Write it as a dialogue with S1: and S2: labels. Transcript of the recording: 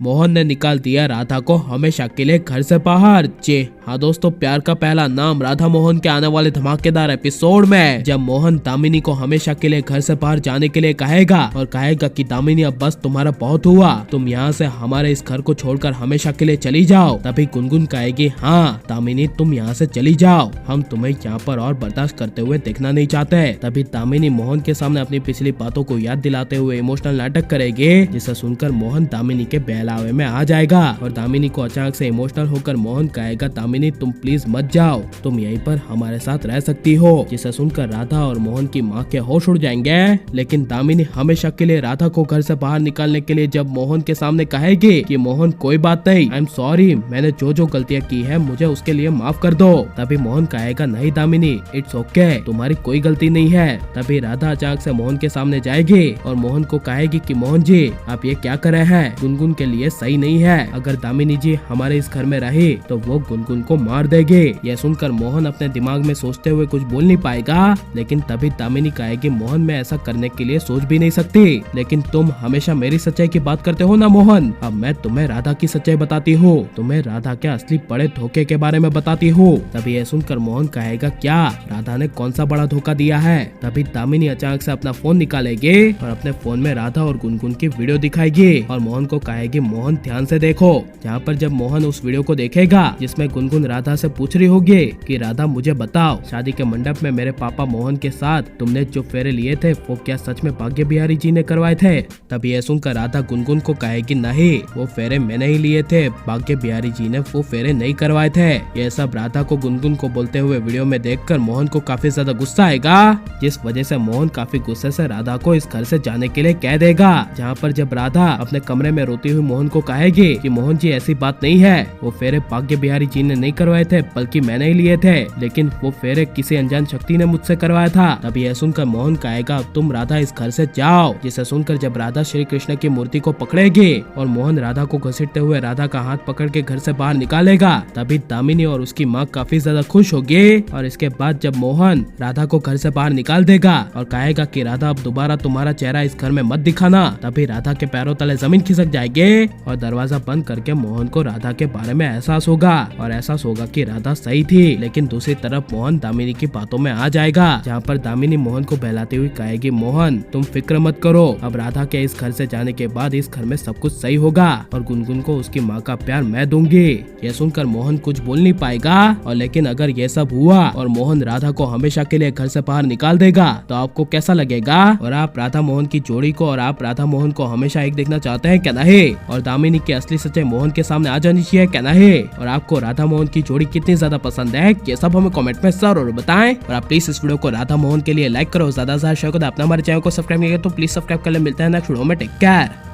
S1: मोहन ने निकाल दिया राधा को हमेशा के लिए घर से बाहर। जी हाँ दोस्तों, प्यार का पहला नाम राधा मोहन के आने वाले धमाकेदार एपिसोड में जब मोहन दामिनी को हमेशा के लिए घर से बाहर जाने के लिए कहेगा और कहेगा कि दामिनी अब बस तुम्हारा बहुत हुआ, तुम यहाँ से हमारे इस घर को छोड़कर हमेशा के लिए चली जाओ, तभी गुनगुन कहेगी हाँ दामिनी तुम यहाँ से चली जाओ, हम तुम्हें यहाँ पर और बर्दाश्त करते हुए देखना नहीं चाहते। तभी दामिनी मोहन के सामने अपनी पिछली बातों को याद दिलाते हुए इमोशनल नाटक करेगी, जिसे सुनकर मोहन दामिनी के बहलावे में आ जाएगा और दामिनी को अचानक से इमोशनल होकर मोहन कहेगा दामिनी तुम प्लीज मत जाओ, तुम यहीं पर हमारे साथ रह सकती हो। जिसे सुनकर राधा और मोहन की माँ के होश उड़ जाएंगे। लेकिन दामिनी हमेशा के लिए राधा को घर से बाहर निकालने के लिए जब मोहन के सामने कहेगी कि मोहन कोई बात नहीं, आई एम सॉरी, मैंने जो जो गलतियाँ की है मुझे उसके लिए माफ कर दो, तभी मोहन कहेगा नहीं दामिनी इट्स ओके, तुम्हारी कोई गलती नहीं है। तभी राधा अचानक से मोहन के सामने जाएगी और मोहन को कहेगी कि मोहन जी आप ये क्या कर रहे हैं, गुनगुन के लिए सही नहीं है, अगर दामिनी जी हमारे इस घर में रही तो वो गुनगुन को मार देगी। यह सुनकर मोहन अपने दिमाग में सोचते हुए कुछ बोल नहीं पाएगा, लेकिन तभी दामिनी कहेगी मोहन मैं ऐसा करने के लिए सोच भी नहीं सकती, लेकिन तुम हमेशा मेरी सच्चाई की बात करते हो ना मोहन, अब मैं तुम्हें राधा की सच्चाई बताती हूँ, तुम्हें राधा के असली बड़े धोखे के बारे में बताती हूँ। तभी यह सुनकर मोहन कहेगा क्या राधा ने कौन सा बड़ा धोखा दिया है। तभी दामिनी अचानक से अपना फोन निकालेगी और अपने फोन में राधा और गुनगुन की वीडियो दिखाएगी और मोहन को कहेगी मोहन ध्यान से देखो। जहाँ पर जब मोहन उस वीडियो को देखेगा जिसमें गुनगुन राधा से पूछ रही होगी कि राधा मुझे बताओ शादी के मंडप में मेरे पापा मोहन के साथ तुमने जो फेरे लिए थे वो क्या सच में भाग्य बिहारी जी ने करवाए थे। तभी यह सुनकर राधा गुनगुन को कहेगी नहीं वो फेरे मैंने ही लिए थे, भाग्य बिहारी जी ने वो फेरे नहीं करवाए थे। यह सब राधा को गुनगुन को बोलते हुए वीडियो में देखकर मोहन को काफी ज्यादा गुस्सा आएगा, जिस वजह से मोहन काफी गुस्से से राधा को इस घर से जाने के लिए कह देगा। जहाँ पर जब राधा अपने कमरे में रोती हुई मोहन को कहेगी कि मोहन जी ऐसी बात नहीं है, वो फेरे भाग्य बिहारी जी ने नहीं करवाए थे बल्कि मैंने ही लिए थे, लेकिन वो फेरे किसी अनजान शक्ति ने मुझसे करवाया था। तभी यह सुनकर मोहन कहेगा तुम राधा इस घर से जाओ। जिसे सुनकर जब राधा श्री कृष्ण की मूर्ति को पकड़ेगी और मोहन राधा को घसीटते हुए राधा का हाथ पकड़ के घर से बाहर निकालेगा, तभी दामिनी और उसकी माँ काफी ज्यादा खुश होगी। और इसके बाद जब मोहन राधा को घर से बाहर निकाल देगा और कहेगा कि राधा अब दोबारा तुम्हारा चेहरा इस घर में मत दिखाना, तभी राधा के पैरों तले जमीन खिसक जाएगी और दरवाजा बंद करके मोहन को राधा के बारे में एहसास होगा और एहसास होगा कि राधा सही थी। लेकिन दूसरी तरफ मोहन दामिनी की बातों में आ जाएगा, जहाँ पर दामिनी मोहन को बहलाती हुई कहेगी मोहन तुम फिक्र मत करो, अब राधा के इस घर से जाने के बाद इस घर में सब कुछ सही होगा और गुनगुन को उसकी माँ का प्यार मैं दूंगी। यह सुनकर मोहन कुछ बोल नहीं पाएगा और लेकिन अगर ये सब हुआ और मोहन राधा को हमेशा के लिए घर से बाहर निकाल देगा तो आपको कैसा लगेगा, और आप राधा मोहन की जोड़ी को और आप राधा मोहन को हमेशा एक देखना चाहते हैं क्या नहीं, और दामिनी की असली सच्चाई मोहन के सामने आ जानी चाहिए क्या नहीं, और आपको राधा मोहन की जोड़ी कितनी ज्यादा पसंद है ये सब हमें कमेंट में जरूर बताएं। और आप प्लीज इस वीडियो को राधा मोहन के लिए लाइक करो, ज्यादा से ज्यादा शेयर करो। आपने हमारे चैनल को सब्सक्राइब नहीं किया तो प्लीज सब्सक्राइब कर ले। मिलते हैं नेक्स्ट वीडियो में, टेक केयर।